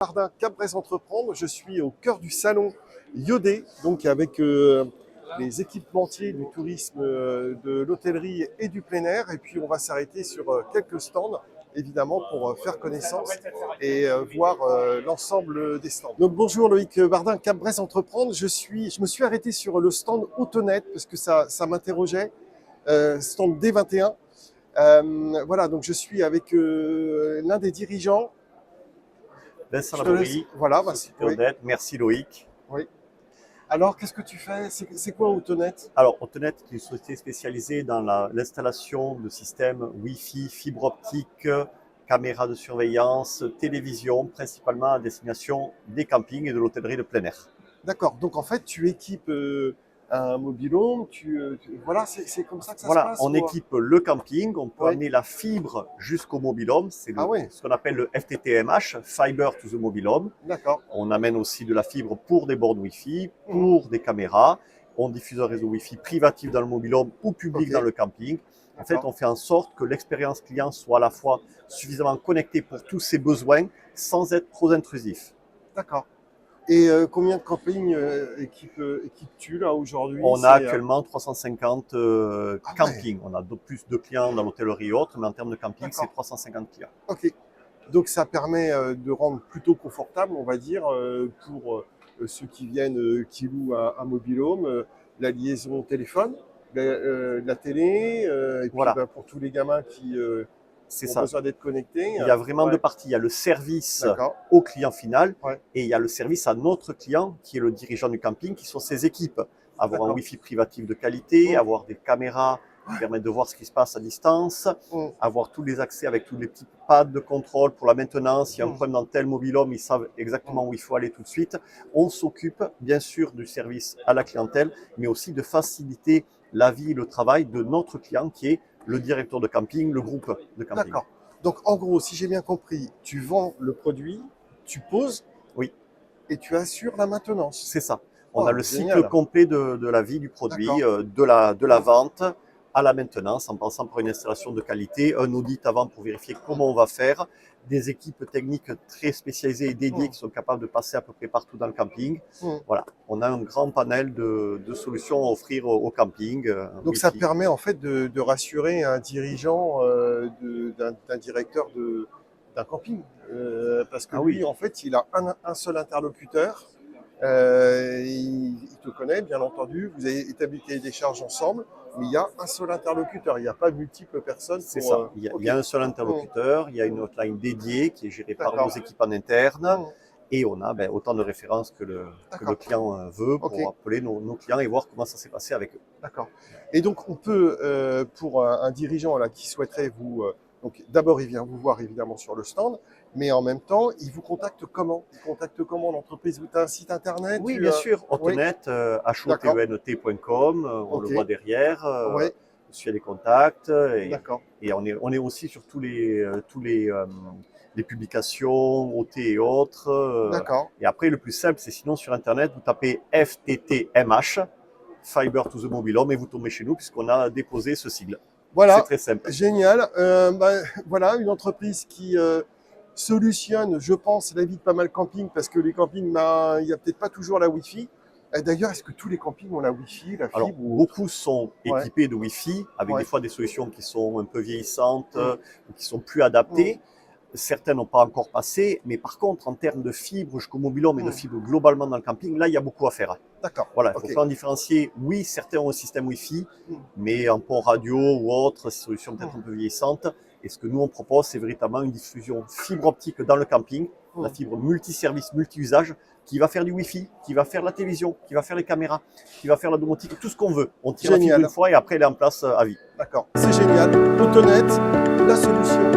Jardin Cap-Bresse Entreprendre, je suis au cœur du salon Iodé, donc avec les équipementiers du tourisme, de l'hôtellerie et du plein air. Et puis on va s'arrêter sur quelques stands, évidemment, pour faire connaissance et voir l'ensemble des stands. Donc bonjour Loïc Bardin, Cap-Bresse Entreprendre. Je me suis arrêté sur le stand Autonet parce que ça m'interrogeait, stand D21. Voilà, donc je suis avec l'un des dirigeants. Vincent Labourie, Voilà, société oui, Autonet. Merci Loïc. oui. Alors, qu'est-ce que tu fais? C'est quoi Autonet? Alors, Autonet est une société spécialisée dans l'installation de systèmes Wi-Fi, fibre optique, caméras de surveillance, télévision, principalement à destination des campings et de l'hôtellerie de plein air. D'accord. Donc, en fait, tu équipes un mobil-home. Voilà, c'est comme ça que ça se Voilà, passe on équipe le camping, on peut Oui. amener la fibre jusqu'au mobil-home, c'est Ah oui, ce qu'on appelle le FTTMH, Fiber to the Mobile Home. d'accord. On amène aussi de la fibre pour des bornes Wi-Fi, Mhm. pour des caméras. On diffuse un réseau Wi-Fi privatif dans le mobile-home ou public Ok. dans le camping. En fait, D'accord. on fait en sorte que l'expérience client soit à la fois suffisamment connectée pour tous ses besoins sans être trop intrusif. D'accord. Et combien de campings équipes-tu là aujourd'hui? On a actuellement 350 Ah ouais, campings. On a plus de clients dans l'hôtellerie et autres, mais en termes de camping, c'est d'accord. 350 clients. Ok. Donc ça permet de rendre plutôt confortable, on va dire, pour ceux qui viennent, qui louent un mobil-home, la liaison téléphone, la télé, et puis Voilà, bah, pour tous les gamins qui c'est ont ça. besoin d'être connectés. Il y a vraiment deux Ouais, parties. Il y a le service d'accord. au client final Ouais, et il y a le service à notre client, qui est le dirigeant du camping, qui sont ses équipes. Avoir un d'accord. Wi-Fi privatif de qualité, Mmh, avoir des caméras qui permettent de voir ce qui se passe à distance, mmh, avoir tous les accès avec tous les petits pads de contrôle pour la maintenance. S'il y a un mmh, problème dans tel mobil-home, ils savent mmh. exactement où il faut aller tout de suite. On s'occupe bien sûr du service à la clientèle, mais aussi de faciliter la vie et le travail de notre client, qui est le directeur de camping, le groupe de camping. D'accord. Donc en gros, si j'ai bien compris, tu vends le produit, tu poses Oui. et tu assures la maintenance. C'est ça. On a Oh, le cycle génial. complet de la vie du produit, D'accord. de la vente à la maintenance, en passant par une installation de qualité, un audit avant pour vérifier comment on va faire, des équipes techniques très spécialisées et dédiées Mmh, qui sont capables de passer à peu près partout dans le camping. mmh. Voilà, on a un grand panel de solutions à offrir au camping, Donc ça Wi-Fi. permet en fait de rassurer un dirigeant, d'un directeur d'un camping. Parce que Ah oui, lui, en fait, il a un seul interlocuteur. Il te connaît, bien entendu. Vous avez établi le cahier des charges ensemble, mais il y a un seul interlocuteur. Il n'y a pas multiples personnes c'est pour. ça. Il Ok. y a un seul Mmh, interlocuteur, il y a une hotline dédiée qui est gérée par nos d'accord. équipes en interne. Mmh, Et on a autant de références que le d'accord. client veut Ok. pour appeler nos clients et voir comment ça s'est passé avec eux. D'accord. Et donc, on peut, pour un dirigeant là, qui souhaiterait vous. Donc, d'abord, il vient vous voir évidemment sur le stand, mais en même temps, il vous contacte comment? Il contacte comment l'entreprise? Tu as un site internet? Oui, bien sûr, Oui, Autonet, d'accord. hotent.com, on le Ok. voit derrière, Oui, suit les contacts d'accord. et on est aussi sur les publications, OT et autres. D'accord. Et après, le plus simple, c'est sinon sur Internet, vous tapez FTTMH, Fiber to the Mobile Home, et vous tombez chez nous puisqu'on a déposé ce sigle. C'est Voilà, très simple. génial. Voilà, une entreprise qui solutionne, je pense, la vie de pas mal de campings, parce que les campings, ben, il n'y a peut-être pas toujours la Wi-Fi. D'ailleurs, est-ce que tous les campings ont la Wi-Fi, la Alors, fibre ou autre? beaucoup sont Ouais, équipés de Wi-Fi, avec des ouais. fois des solutions qui sont un peu vieillissantes, Mmh, ou qui sont plus mmh, adaptées. Certains n'ont pas encore passé, mais par contre, en termes de fibre jusqu'au mobil-home et de mmh. fibre globalement dans le camping, là, il y a beaucoup à faire. D'accord, Voilà, il faut ok. faire en différencier. Oui, certains ont un système Wi-Fi, Mmh, mais en port radio ou autre, ces solutions peut-être un mmh, peu vieillissantes. Et ce que nous, on propose, c'est véritablement une diffusion fibre optique dans le camping, la mmh. fibre multiservice, multi-usage, qui va faire du Wi-Fi, qui va faire la télévision, qui va faire les caméras, qui va faire la domotique, tout ce qu'on veut. On tire la fibre une Génial, fois et après, elle est en place à vie. d'accord. C'est génial. Autonet, la solution.